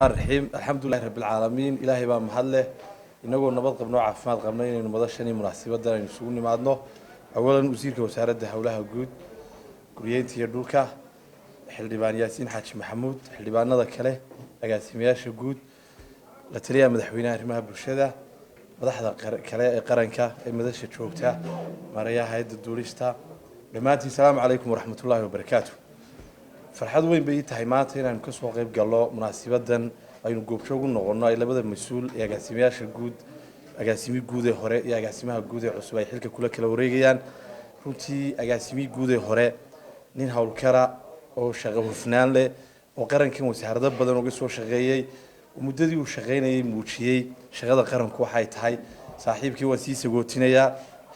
الرحيم الحمد لله رب العالمين إلهي بقى محله إنه نبض قبنا عفمات قبنا إنه مضشني مناسبة ده نسوني معنا أولا وزير وزارة حولها وجود كرينتي يدوكا حلبان ياسين حاج محمود حلبان هذا كله أجاسمياش وجود لتريا مدحوينا رمها برشة مدحض قرنكا مدش شوكتا مريا هيد الدوريستا جماعتي السلام عليكم ورحمة الله وبركاته فرحad weyn bay tahay maanta inaan ka soo qayb galno munaasabadan aynu goobjoog u noqono ay labada mas'uul ee agaasimayaasha guud agaasimi guud ee hore iyo agaasimaha guud ee cusub ay xilka kula kala wareegayaan runtii agaasimi guud ee hore nin hawlkara oo shaqo hufnaan leh oo qarankan wasaaradda badan uga soo shaqeeyay muddadii uu shaqeynayay muujiyay shaqada qaranku waxay tahay saaxiibkii waan sii sagootinaya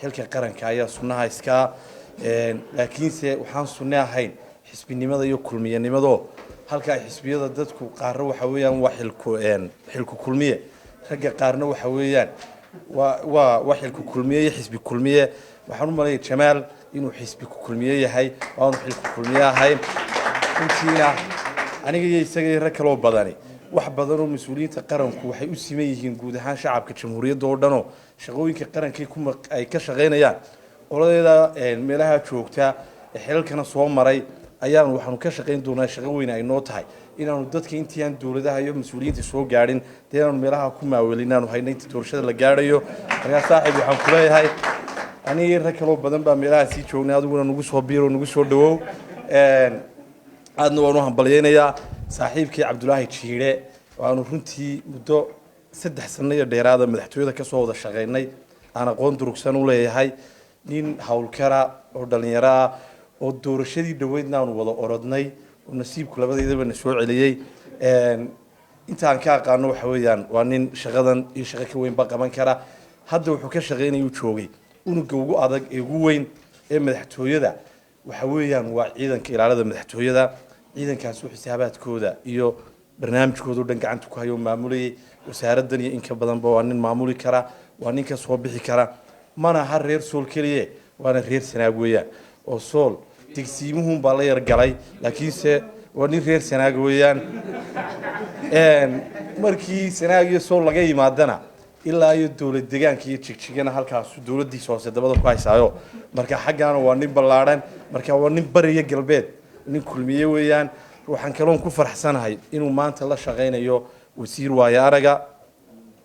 xilka qaranka ayaa sunnaha iska laakiinse waxaan sunne ahayn xisbinimada iyo kulmiyanimado halka xisbiyada dadku qaar waxa weeyaan xilku kulmiye ragga qaarna waxa weeyaan waa xilku kulmiye xisbi kulmiye waxaan u maleeyay Jamaal inuu xisbi kulmiye yahay oo aanu xilku kulmiye ahayn intiina aniga iyo isaga rag kale oo badani wax badan oo mas'uuliyiinta qaranku waxay u siman yihiin guud ahaan shacabka jamhuuriyadda oo dhan oo shaqooyinka qaranka ay ka shaqeynayaan qoladeeda meelaha joogta xilkana soo maray ayaan waxaanu ka shaqeyn doonaa shaqo weyn ay noo tahay inaanu dadka intii aan dawladaha iyo mas'uuliyiinta soo gaarin deegaan meelaha ku maaweelinaanu haynaynta doorashada la gaarayo marka saaxiib waxaan ku leeyahay aniga rag kale oo badan baa meelaha si joognay adiguna nagu soo biiro nagu soo dhawow aadna waan u hambalyeeynaya saaxiibkii Cabdullaahi Jiire waanu runtii muddo 3 sano iyo dheeraad madaxtooyada ka soo wada shaqeynay aan aqoon durugsan u leeyahay nin hawlkara oo dhalinyaro ah oo doorashadii dhaweydna aanu wada orodnay oo nasiibku labadeedaba na soo celiyay intaan ka aqaano waxa weeyaan waa nin shaqadan iyo shaqo ka weyn ba qaban kara hadda wuxuu ka shaqeynayay joogay unuga ugu adag ee ugu weyn ee madaxtooyada waxa weeyaan waa ciidanka ilaalada madaxtooyada ciidankaas oo xisaabaadkooda iyo barnaamijkooda oo dhan gacanta ku hayo maamulay wasaaraddan iyo in ka badan ba waa nin maamuli kara waa nin ka soo bixi kara mana har reer sool kaliye waana reer sanaag weeyaan oo sool digsiimuhu baa la yar galay laakiinse waa nin reer sanaag weeyaan markii sanaag iyo sool laga yimaadana ilaa iyo dawlad deegaanka iyo jigjigana halkaas dawladdiisa hoose dabada ku haysaayo marka xaggaana waa nin ballaaran marka waa nin bariya galbeed nin kulmiye weeyaan waxaan kaloon ku faraxsanahay inuu maanta la shaqeynayo wasiir waaya araga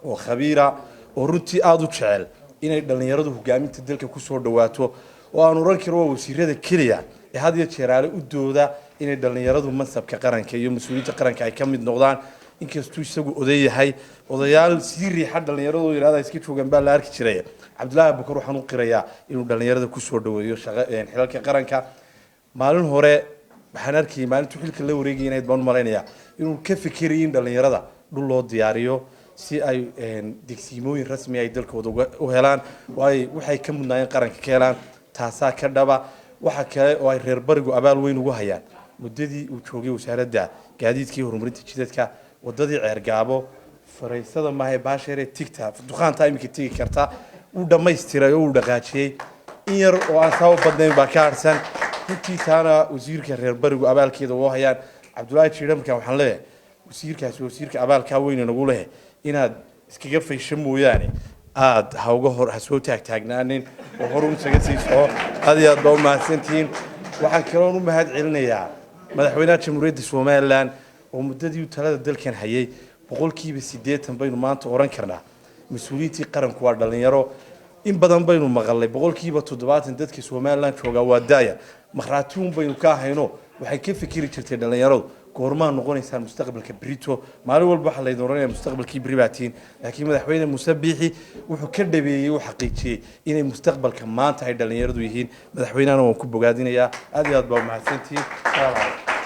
oo khabiira oo runtii aad u jecel inay dhalinyaradu hogaaminta dalka ku soo dhawaato oo aan oran karo wasiirada kaliya ee had iyo jeeraale u dooda inay dhalinyaradu mansabka qaranka iyo mas'uuliyadda qaranka ay ka mid noqdaan inkastoo isagu odayahay odayaal si riixa dhalinyaradu yiraahdo iska joogan baa la arki jiray Cabdullaahi Bakar waxaan u qirayaa inuu dhalinyarada ku soo dhaweeyo xilalka qaranka maalin hore waxaan arkay maalintii xilka la wareegayay baan maleynaya inuu ka fikirayay in dhalinyarada dhul loo diyaariyo si ay digsiimooyin rasmi ay dalkooda u helaan waxay ka mudnaayeen qaranka ka helaan taasaa ka dhaba waxa kale oo ay reer barigu abaal weyn ugu hayaan muddadii uu joogay wasaaradda gaadiidkii horumarinta jidadka wadadii ceergaabo fariisada maahay baasheere tigta duqaanta imika tigi karta uu dhameystiray oo uu dhaqaajiyay in yar oo aan soo badnayn baa ka harsan intii taana wasiirka reer barigu abaalkeeda oo hayaan Cabdullaahi Jiire markaan waxaan leeyahay wasiirka abaalka weyn nagu leh inaad iskaga faysho mooyaane aad hawga hor hasoo taagnaanin oo hor u isaga siiso aad iyo aad baa u mahadsantiin waxaan kaloo u mahad celinayaa madaxweynaha jamhuuriyadda Soomaaliland oo muddadii talada dalkan hayay 80% baynu maanta oran karnaa mas'uuliyiintii qaranku waa dhalinyaro in badan baynu maqalay 70% dadka Soomaaliland jooga waa daaya marxatuun baynu ka hayno waxay ka fikiri jirtay dhalinyaradu goorma noqonaysa mustaqbalka Brito maalin walba waxa la dooranaya mustaqbalkii Bribaatiin laakiin madaxweyne Muuse Biixi wuxuu ka dhabeeyay oo xaqiijiyay inay mustaqbalka maanta ay dhalinyaradu yihiin madaxweynahana waan ku bogaadinayaa aad iyo aad baa mahadsantiin.